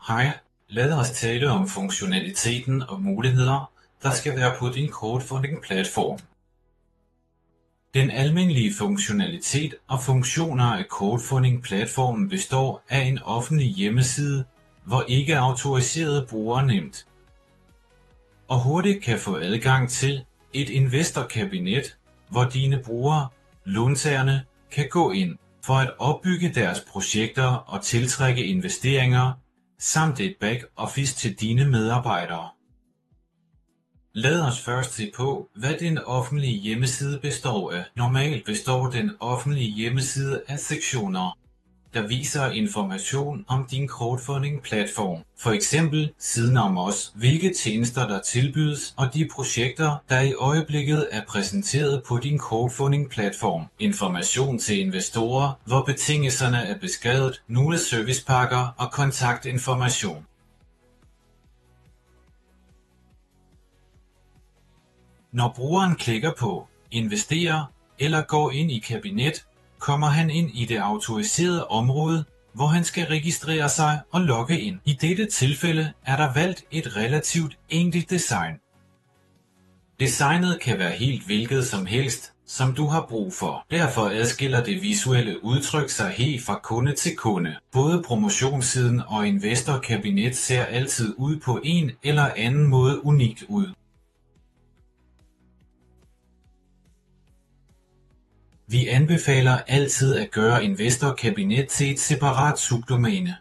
Hej, lad os tale om funktionaliteten og muligheder, der skal være på din crowdfunding-platform. Den almindelige funktionalitet og funktioner af crowdfunding-platformen består af en offentlig hjemmeside, hvor ikke autoriserede brugere nemt og hurtigt kan få adgang til et investorkabinet, hvor dine brugere, låntagerne, kan gå ind for at opbygge deres projekter og tiltrække investeringer, samt et back-office til dine medarbejdere. Lad os først se på, hvad den offentlige hjemmeside består af. Normalt består den offentlige hjemmeside af sektioner, der viser information om din crowdfunding-platform. For eksempel siden om os, hvilke tjenester der tilbydes og de projekter, der i øjeblikket er præsenteret på din crowdfunding-platform. Information til investorer, hvor betingelserne er beskrevet, nogle servicepakker og kontaktinformation. Når brugeren klikker på investere eller går ind i kabinet, kommer han ind i det autoriserede område, hvor han skal registrere sig og logge ind. I dette tilfælde er der valgt et relativt enkelt design. Designet kan være helt hvilket som helst, som du har brug for. Derfor adskiller det visuelle udtryk sig helt fra kunde til kunde. Både promotionssiden og investorkabinet ser altid ud på en eller anden måde unikt ud. Vi anbefaler altid at gøre investorkabinet til et separat subdomæne.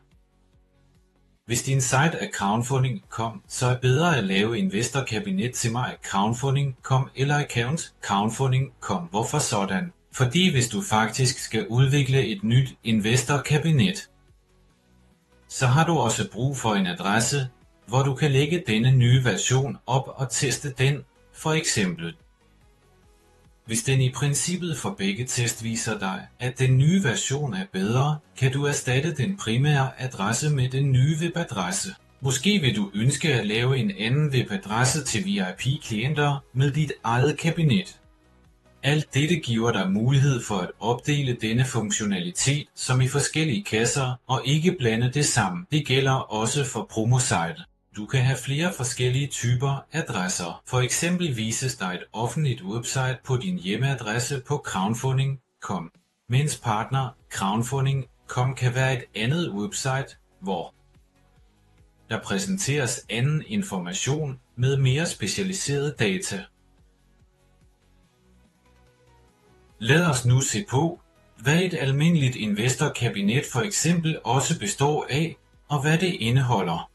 Hvis din site er crowdfunding.com, så er bedre at lave investorkabinet til mig crowdfunding.com eller account crowdfunding.com. Hvorfor sådan? Fordi hvis du faktisk skal udvikle et nyt investorkabinet, så har du også brug for en adresse, hvor du kan lægge denne nye version op og teste den, for eksempel. Hvis den i princippet for begge test viser dig, at den nye version er bedre, kan du erstatte den primære adresse med den nye webadresse. Måske vil du ønske at lave en anden webadresse til VIP-klienter med dit eget kabinet. Alt dette giver dig mulighed for at opdele denne funktionalitet som i forskellige kasser og ikke blande det sammen. Det gælder også for promosite. Du kan have flere forskellige typer adresser. For eksempel vises der et offentligt website på din hjemmeadresse på crowdfunding.com, mens partner crowdfunding.com kan være et andet website, hvor der præsenteres anden information med mere specialiseret data. Lad os nu se på, hvad et almindeligt investorkabinet for eksempel også består af, og hvad det indeholder.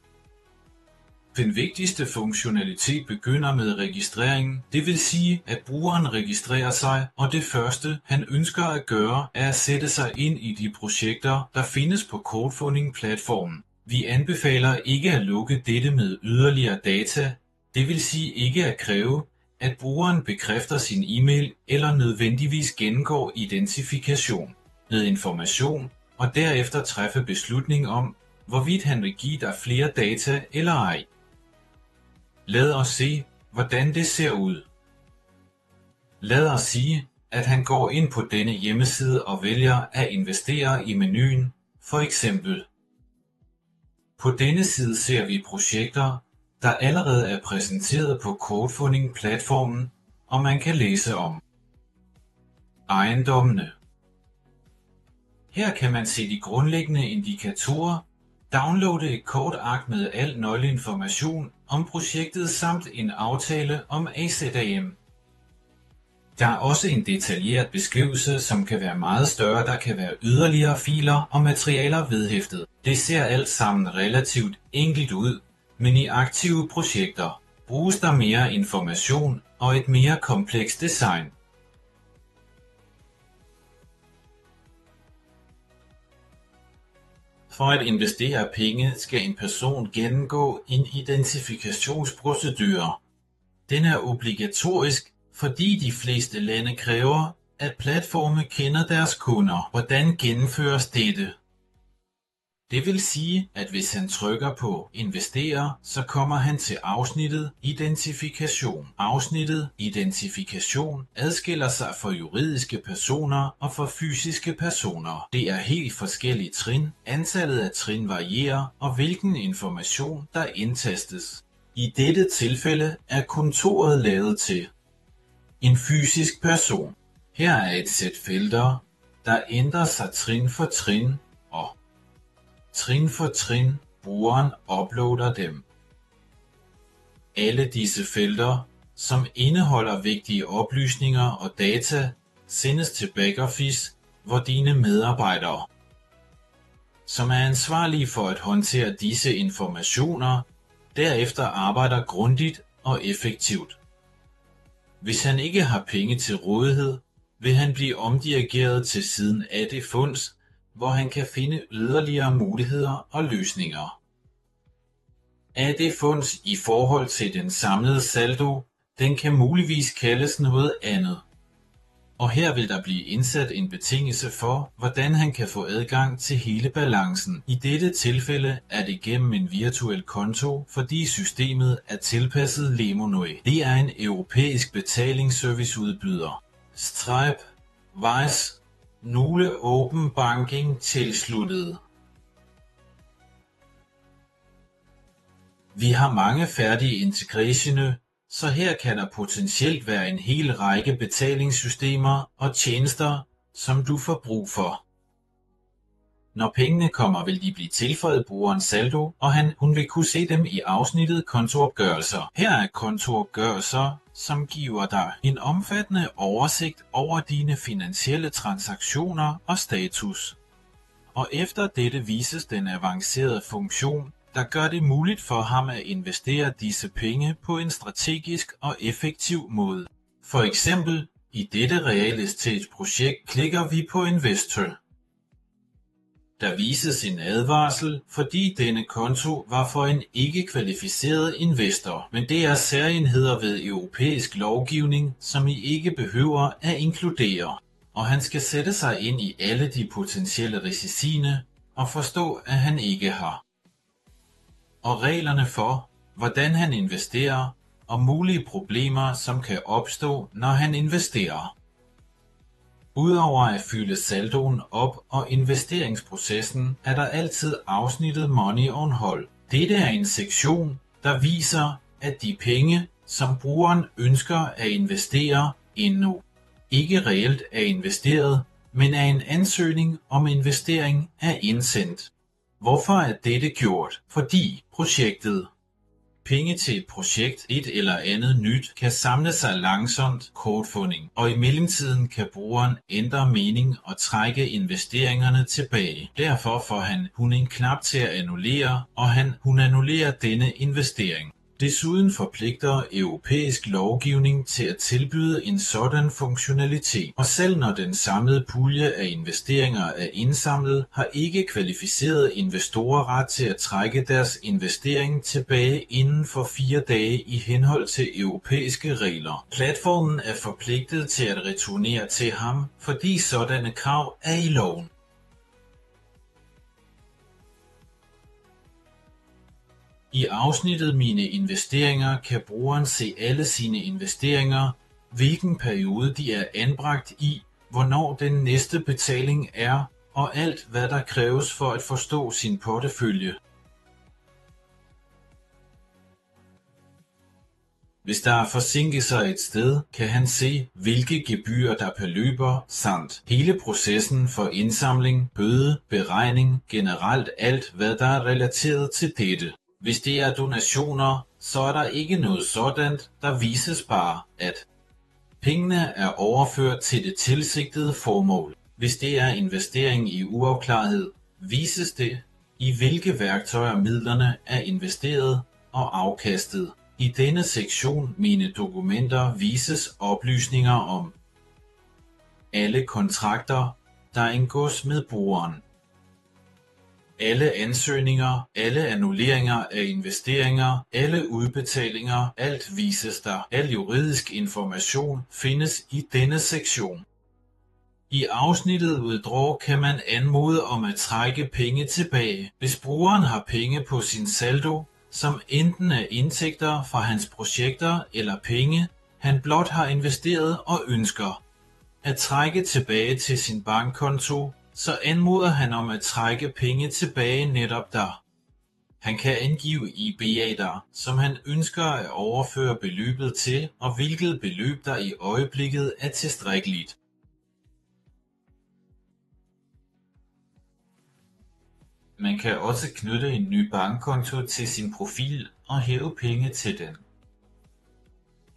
Den vigtigste funktionalitet begynder med registreringen, det vil sige, at brugeren registrerer sig, og det første, han ønsker at gøre, er at sætte sig ind i de projekter, der findes på crowdfunding-platformen. Vi anbefaler ikke at lukke dette med yderligere data, det vil sige ikke at kræve, at brugeren bekræfter sin e-mail eller nødvendigvis gennemgår identifikation med information, og derefter træffe beslutning om, hvorvidt han vil give dig flere data eller ej. Lad os se, hvordan det ser ud. Lad os sige, at han går ind på denne hjemmeside og vælger at investere i menuen, for eksempel. På denne side ser vi projekter, der allerede er præsenteret på crowdfunding-platformen, og man kan læse om ejendommene. Her kan man se de grundlæggende indikatorer, downloade et kort ark med al nøgleinformation om projektet samt en aftale om AZAM. Der er også en detaljeret beskrivelse, som kan være meget større, der kan være yderligere filer og materialer vedhæftet. Det ser alt sammen relativt enkelt ud, men i aktive projekter bruges der mere information og et mere komplekst design. For at investere penge skal en person gennemgå en identifikationsprocedure. Den er obligatorisk, fordi de fleste lande kræver, at platforme kender deres kunder. Hvordan gennemføres dette? Det vil sige, at hvis han trykker på Investere, så kommer han til afsnittet Identifikation. Afsnittet Identifikation adskiller sig for juridiske personer og for fysiske personer. Det er helt forskellige trin. Antallet af trin varierer, og hvilken information der indtastes. I dette tilfælde er kontoret lavet til en fysisk person. Her er et sæt felter, der ændrer sig trin for trin, og trin for trin brugeren uploader dem. Alle disse felter, som indeholder vigtige oplysninger og data, sendes til backoffice, hvor dine medarbejdere, som er ansvarlige for at håndtere disse informationer, derefter arbejder grundigt og effektivt. Hvis han ikke har penge til rådighed, vil han blive omdirigeret til siden AD Funds, hvor han kan finde yderligere muligheder og løsninger. AD Funds i forhold til den samlede saldo, den kan muligvis kaldes noget andet. Og her vil der blive indsat en betingelse for, hvordan han kan få adgang til hele balancen. I dette tilfælde er det gennem en virtuel konto, fordi systemet er tilpasset Lemonway. Det er en europæisk betalingsserviceudbyder. Stripe, Wise, nogle Open Banking tilsluttede. Vi har mange færdige integrationer, så her kan der potentielt være en hel række betalingssystemer og tjenester, som du får brug for. Når pengene kommer, vil de blive tilføjet brugerens saldo, og hun vil kunne se dem i afsnittet kontoopgørelser. Her er kontoopgørelser, som giver dig en omfattende oversigt over dine finansielle transaktioner og status. Og efter dette vises den avancerede funktion, der gør det muligt for ham at investere disse penge på en strategisk og effektiv måde. For eksempel i dette realitetsprojekt klikker vi på Investor. Der vises en advarsel, fordi denne konto var for en ikke kvalificeret investor, men det er særenheder ved europæisk lovgivning, som I ikke behøver at inkludere. Og han skal sætte sig ind i alle de potentielle risiciene og forstå, at han ikke har. Og reglerne for, hvordan han investerer, og mulige problemer, som kan opstå, når han investerer. Udover at fylde saldoen op og investeringsprocessen, er der altid afsnittet Money on Hold. Dette er en sektion, der viser, at de penge, som brugeren ønsker at investere, endnu ikke reelt er investeret, men er en ansøgning om investering er indsendt. Hvorfor er dette gjort? Fordi projektet. Penge til et projekt, et eller andet nyt, kan samle sig langsomt, kortfunding, og i mellemtiden kan brugeren ændre mening og trække investeringerne tilbage. Derfor får hun en knap til at annullere, og hun annullerer denne investering. Desuden forpligter europæisk lovgivning til at tilbyde en sådan funktionalitet, og selv når den samlede pulje af investeringer er indsamlet, har ikke kvalificerede investorer ret til at trække deres investering tilbage inden for 4 dage i henhold til europæiske regler. Platformen er forpligtet til at returnere til ham, fordi sådanne krav er i loven. I afsnittet Mine investeringer kan brugeren se alle sine investeringer, hvilken periode de er anbragt i, hvornår den næste betaling er, og alt hvad der kræves for at forstå sin portefølje. Hvis der er forsinkelser et sted, kan han se, hvilke gebyrer der beløber, samt hele processen for indsamling, bøde, beregning, generelt alt hvad der er relateret til dette. Hvis det er donationer, så er der ikke noget sådant, der vises bare, at pengene er overført til det tilsigtede formål. Hvis det er investering i uafklarethed, vises det, i hvilke værktøjer midlerne er investeret og afkastet. I denne sektion Mine dokumenter vises oplysninger om alle kontrakter, der indgås med brugeren. Alle ansøgninger, alle annulleringer af investeringer, alle udbetalinger, alt vises der. Al juridisk information findes i denne sektion. I afsnittet Withdraw kan man anmode om at trække penge tilbage, hvis brugeren har penge på sin saldo, som enten er indtægter fra hans projekter eller penge, han blot har investeret og ønsker at trække tilbage til sin bankkonto, så anmoder han om at trække penge tilbage netop der. Han kan angive IBAN'er, som han ønsker at overføre beløbet til, og hvilket beløb der i øjeblikket er tilstrækkeligt. Man kan også knytte en ny bankkonto til sin profil og hæve penge til den.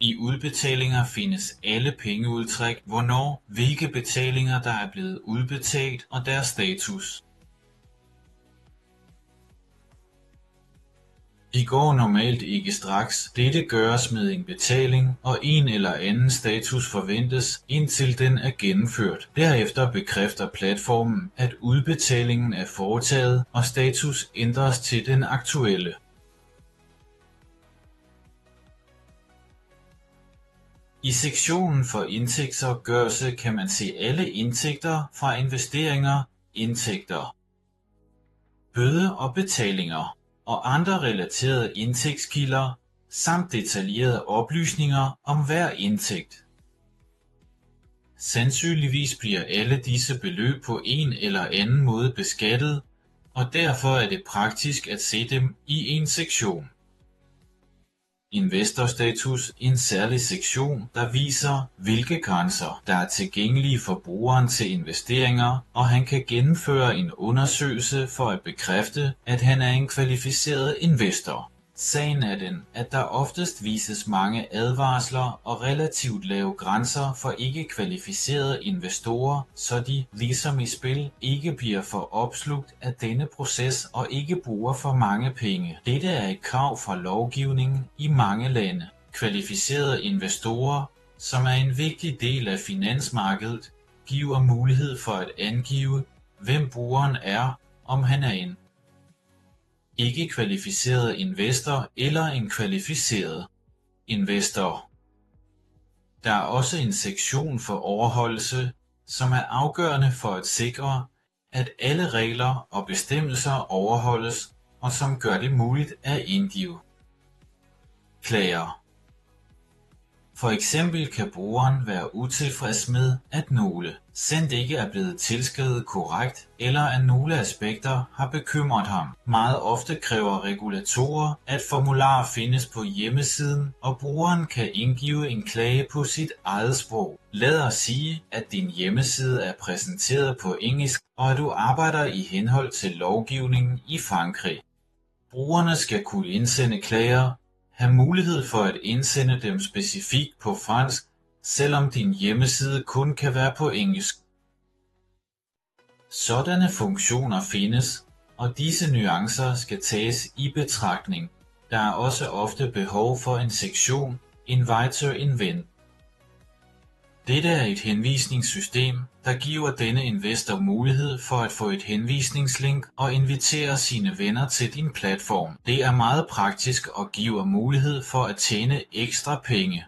I udbetalinger findes alle pengeudtræk, hvornår, hvilke betalinger der er blevet udbetalt og deres status. De går normalt ikke straks. Dette gøres med en betaling, og en eller anden status forventes, indtil den er gennemført. Derefter bekræfter platformen, at udbetalingen er foretaget, og status ændres til den aktuelle. I sektionen for indtægtsopgørelse kan man se alle indtægter fra investeringer, indtægter, bøde og betalinger og andre relaterede indtægtskilder, samt detaljerede oplysninger om hver indtægt. Sandsynligvis bliver alle disse beløb på en eller anden måde beskattet, og derfor er det praktisk at se dem i en sektion. Investorstatus, en særlig sektion, der viser, hvilke grænser, der er tilgængelige for brugeren til investeringer, og han kan gennemføre en undersøgelse for at bekræfte, at han er en kvalificeret investor. Sagen er den, at der oftest vises mange advarsler og relativt lave grænser for ikke-kvalificerede investorer, så de, ligesom i spil, ikke bliver for opslugt af denne proces og ikke bruger for mange penge. Dette er et krav fra lovgivningen i mange lande. Kvalificerede investorer, som er en vigtig del af finansmarkedet, giver mulighed for at angive, hvem brugeren er, om han er en ikke kvalificeret investor eller en kvalificeret investor. Der er også en sektion for overholdelse, som er afgørende for at sikre, at alle regler og bestemmelser overholdes, og som gør det muligt at indgive klager. For eksempel kan brugeren være utilfreds med, at nogle sendt ikke er blevet tilskrevet korrekt, eller at nogle aspekter har bekymret ham. Meget ofte kræver regulatorer, at formularer findes på hjemmesiden, og brugeren kan indgive en klage på sit eget sprog. Lad os sige, at din hjemmeside er præsenteret på engelsk, og at du arbejder i henhold til lovgivningen i Frankrig. Brugerne skal kunne indsende klager, have mulighed for at indsende dem specifikt på fransk, selvom din hjemmeside kun kan være på engelsk. Sådanne funktioner findes, og disse nuancer skal tages i betragtning. Der er også ofte behov for en sektion Invite to Invent. Dette er et henvisningssystem, der giver denne investor mulighed for at få et henvisningslink og invitere sine venner til din platform. Det er meget praktisk og giver mulighed for at tjene ekstra penge.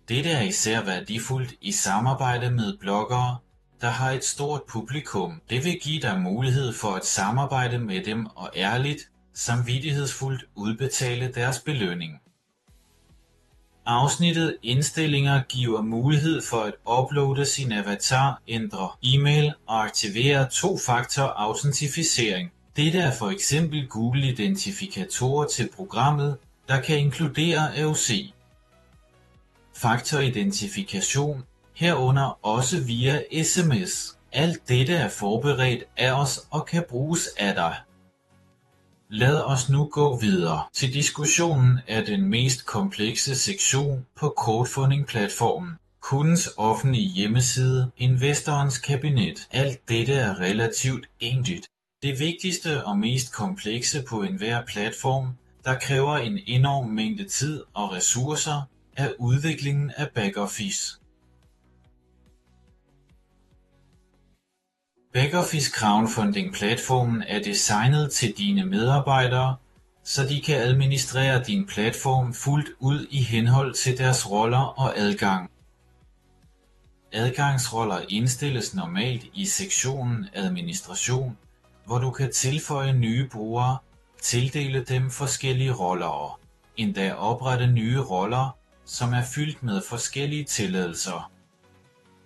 Dette er især værdifuldt i samarbejde med bloggere, der har et stort publikum. Det vil give dig mulighed for at samarbejde med dem og ærligt, samvittighedsfuldt udbetale deres belønning. Afsnittet Indstillinger giver mulighed for at uploade sin avatar, ændre e-mail og aktivere to-faktor autentisering. Dette er for eksempel Google-identifikatorer til programmet, der kan inkludere AOC. Faktoridentifikation, herunder også via SMS. Alt dette er forberedt af os og kan bruges af dig. Lad os nu gå videre til diskussionen af den mest komplekse sektion på crowdfunding-platformen. Kundens offentlige hjemmeside, investorens kabinet. Alt dette er relativt enkelt. Det vigtigste og mest komplekse på enhver platform, der kræver en enorm mængde tid og ressourcer, er udviklingen af backoffice. Backoffice crowdfunding-platformen er designet til dine medarbejdere, så de kan administrere din platform fuldt ud i henhold til deres roller og adgang. Adgangsroller indstilles normalt i sektionen Administration, hvor du kan tilføje nye brugere, tildele dem forskellige roller og endda oprette nye roller, som er fyldt med forskellige tilladelser.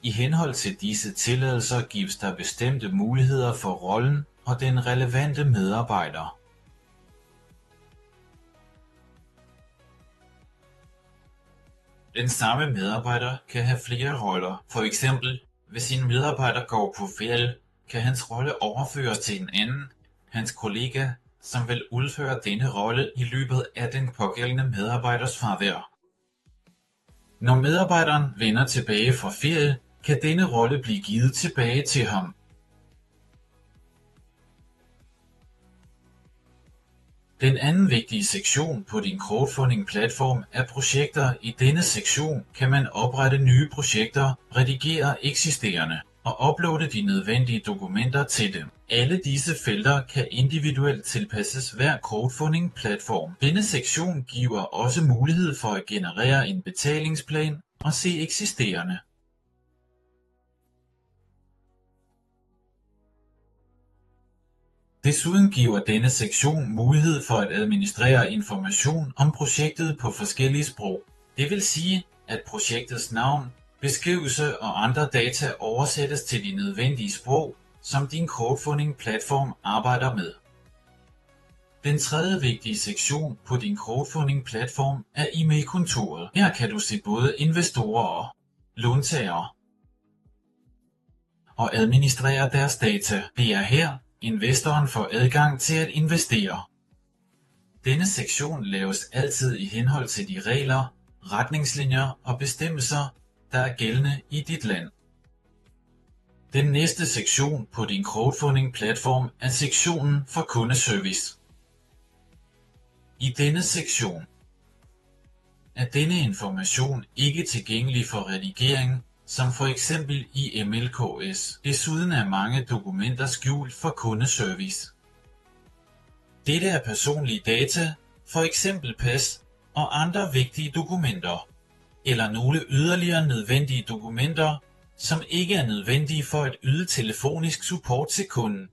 I henhold til disse tilladelser gives der bestemte muligheder for rollen og den relevante medarbejder. Den samme medarbejder kan have flere roller. For eksempel, hvis en medarbejder går på ferie, kan hans rolle overføres til en anden, hans kollega, som vil udføre denne rolle i løbet af den pågældende medarbejders fravær. Når medarbejderen vender tilbage fra ferie, kan denne rolle blive givet tilbage til ham. Den anden vigtige sektion på din crowdfunding-platform er projekter. I denne sektion kan man oprette nye projekter, redigere eksisterende og uploade de nødvendige dokumenter til dem. Alle disse felter kan individuelt tilpasses hver crowdfunding-platform. Denne sektion giver også mulighed for at generere en betalingsplan og se eksisterende. Desuden giver denne sektion mulighed for at administrere information om projektet på forskellige sprog. Det vil sige, at projektets navn, beskrivelse og andre data oversættes til de nødvendige sprog, som din crowdfunding-platform arbejder med. Den tredje vigtige sektion på din crowdfunding-platform er e-mailkontoret. Her kan du se både investorer og låntagere og administrere deres data. Det er her, investoren får adgang til at investere. Denne sektion laves altid i henhold til de regler, retningslinjer og bestemmelser, der er gældende i dit land. Den næste sektion på din crowdfunding-platform er sektionen for kundeservice. I denne sektion er denne information ikke tilgængelig for redigering, som for eksempel i MLKS. Desuden er mange dokumenter skjult for kundeservice. Dette er personlige data, for eksempel pas og andre vigtige dokumenter, eller nogle yderligere nødvendige dokumenter, som ikke er nødvendige for at yde telefonisk support til kunden.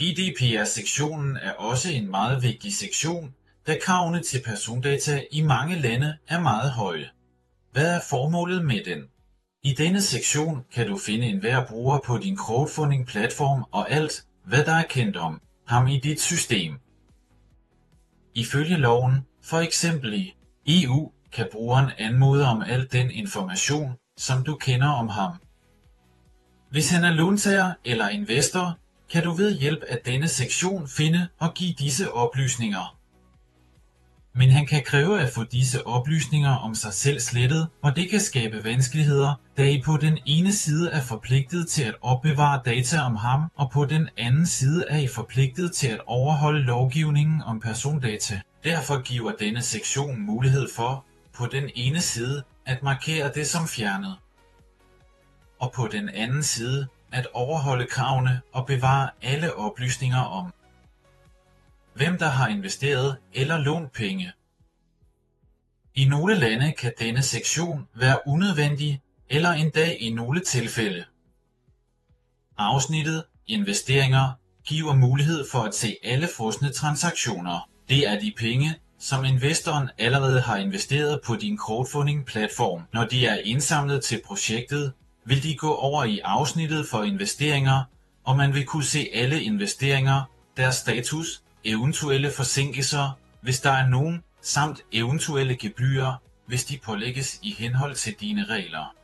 GDPR-sektionen er også en meget vigtig sektion, da kravene til persondata i mange lande er meget høje. Hvad er formålet med den? I denne sektion kan du finde enhver bruger på din crowdfunding-platform og alt, hvad der er kendt om ham i dit system. Ifølge loven, for eksempel i EU, kan brugeren anmode om al den information, som du kender om ham. Hvis han er låntager eller investor, kan du ved hjælp af denne sektion finde og give disse oplysninger. Men han kan kræve at få disse oplysninger om sig selv slettet, og det kan skabe vanskeligheder, da I på den ene side er forpligtet til at opbevare data om ham, og på den anden side er I forpligtet til at overholde lovgivningen om persondata. Derfor giver denne sektion mulighed for, på den ene side, at markere det som fjernet, og på den anden side, at overholde kravene og bevare alle oplysninger om hvem der har investeret eller lånt penge. I nogle lande kan denne sektion være unødvendig eller endda i nogle tilfælde. Afsnittet Investeringer giver mulighed for at se alle frosne transaktioner. Det er de penge, som investoren allerede har investeret på din crowdfunding-platform. Når de er indsamlet til projektet, vil de gå over i afsnittet for investeringer, og man vil kunne se alle investeringer, deres status, eventuelle forsinkelser, hvis der er nogen, samt eventuelle gebyrer, hvis de pålægges i henhold til dine regler.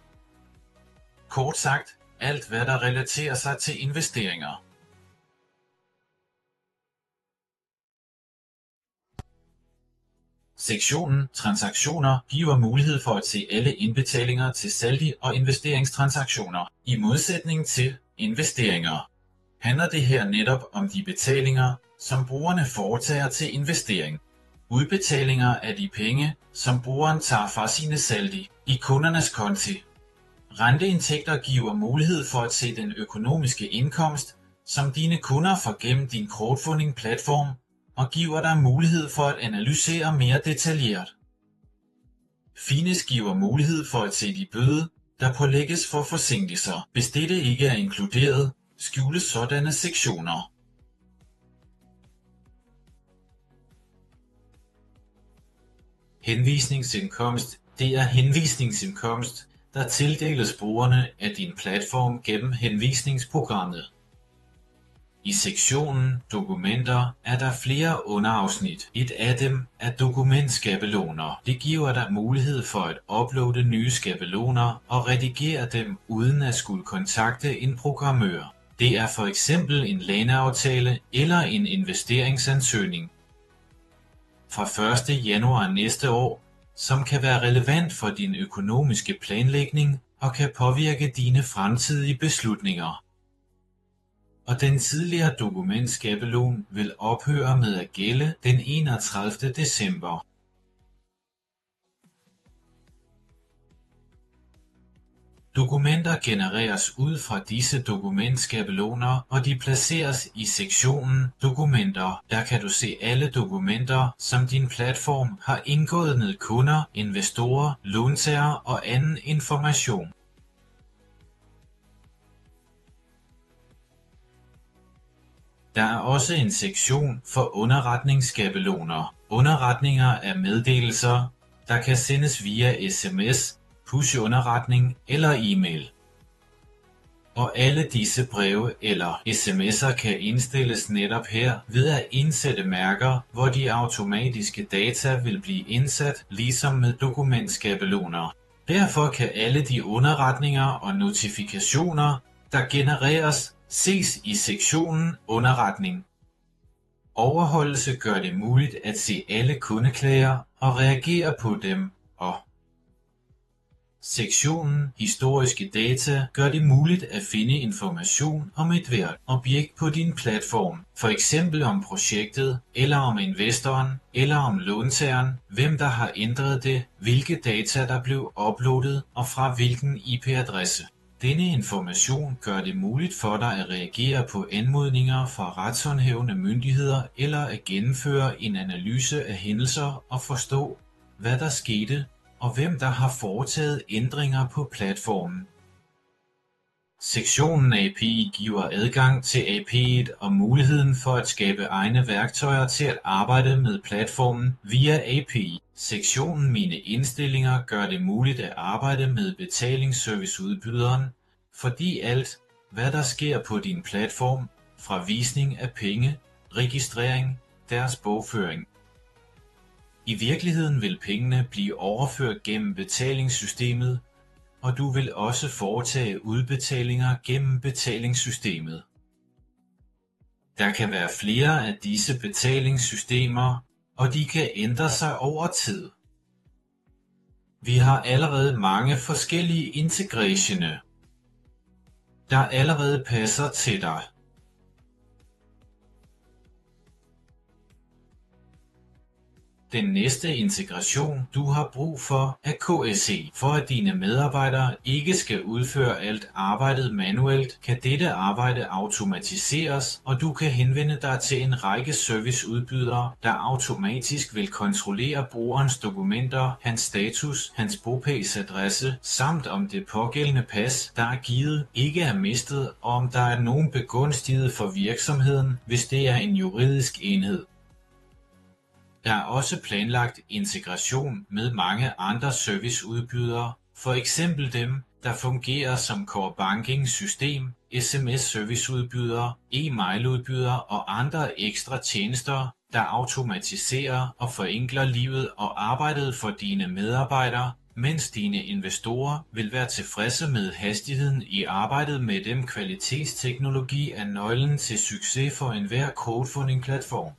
Kort sagt, alt hvad der relaterer sig til investeringer. Sektionen Transaktioner giver mulighed for at se alle indbetalinger til salg- og investeringstransaktioner. I modsætning til investeringer handler det her netop om de betalinger, som brugerne foretager til investering. Udbetalinger af de penge, som brugeren tager fra sine saldi i kundernes konti. Renteindtægter giver mulighed for at se den økonomiske indkomst, som dine kunder får gennem din crowdfunding-platform, og giver dig mulighed for at analysere mere detaljeret. Finis giver mulighed for at se de bøde, der pålægges for forsinkelser. Hvis dette ikke er inkluderet, skjules sådanne sektioner. Henvisningsindkomst. Det er henvisningsindkomst, der tildeles brugerne af din platform gennem henvisningsprogrammet. I sektionen Dokumenter er der flere underafsnit. Et af dem er dokumentskabeloner. Det giver dig mulighed for at uploade nye skabeloner og redigere dem uden at skulle kontakte en programmør. Det er for eksempel en låneaftale eller en investeringsansøgning fra 1. januar næste år, som kan være relevant for din økonomiske planlægning og kan påvirke dine fremtidige beslutninger. Og den tidligere dokumentskabelon vil ophøre med at gælde den 31. december. Dokumenter genereres ud fra disse dokumentskabeloner, og de placeres i sektionen Dokumenter. Der kan du se alle dokumenter, som din platform har indgået med kunder, investorer, låntagere og anden information. Der er også en sektion for underretningsskabeloner. Underretninger er meddelelser, der kan sendes via sms, push-underretning eller e-mail. Og alle disse breve eller sms'er kan indstilles netop her ved at indsætte mærker, hvor de automatiske data vil blive indsat, ligesom med dokumentskabeloner. Derfor kan alle de underretninger og notifikationer, der genereres, ses i sektionen Underretning. Overholdelse gør det muligt at se alle kundeklager og reagere på dem, og sektionen Historiske data gør det muligt at finde information om et hvert objekt på din platform, for eksempel om projektet, eller om investoren, eller om låntageren, hvem der har ændret det, hvilke data der blev uploadet og fra hvilken IP-adresse. Denne information gør det muligt for dig at reagere på anmodninger fra retshåndhævende myndigheder eller at gennemføre en analyse af hændelser og forstå, hvad der skete og hvem der har foretaget ændringer på platformen. Sektionen API giver adgang til API'et og muligheden for at skabe egne værktøjer til at arbejde med platformen via API. Sektionen Mine indstillinger gør det muligt at arbejde med betalingsserviceudbyderen, fordi alt, hvad der sker på din platform, fra visning af penge, registrering, deres bogføring. I virkeligheden vil pengene blive overført gennem betalingssystemet, og du vil også foretage udbetalinger gennem betalingssystemet. Der kan være flere af disse betalingssystemer, og de kan ændre sig over tid. Vi har allerede mange forskellige integrationer, der allerede passer til dig. Den næste integration, du har brug for, er KSE. For at dine medarbejdere ikke skal udføre alt arbejdet manuelt, kan dette arbejde automatiseres, og du kan henvende dig til en række serviceudbydere, der automatisk vil kontrollere brugerens dokumenter, hans status, hans bopælsadresse, samt om det pågældende pas, der er givet, ikke er mistet, og om der er nogen begunstiget for virksomheden, hvis det er en juridisk enhed. Der er også planlagt integration med mange andre serviceudbydere, for eksempel dem, der fungerer som core banking system, SMS-serviceudbydere, e-mailudbydere og andre ekstra tjenester, der automatiserer og forenkler livet og arbejdet for dine medarbejdere, mens dine investorer vil være tilfredse med hastigheden i arbejdet med dem. Kvalitetsteknologi er nøglen til succes for enhver crowdfunding-platform.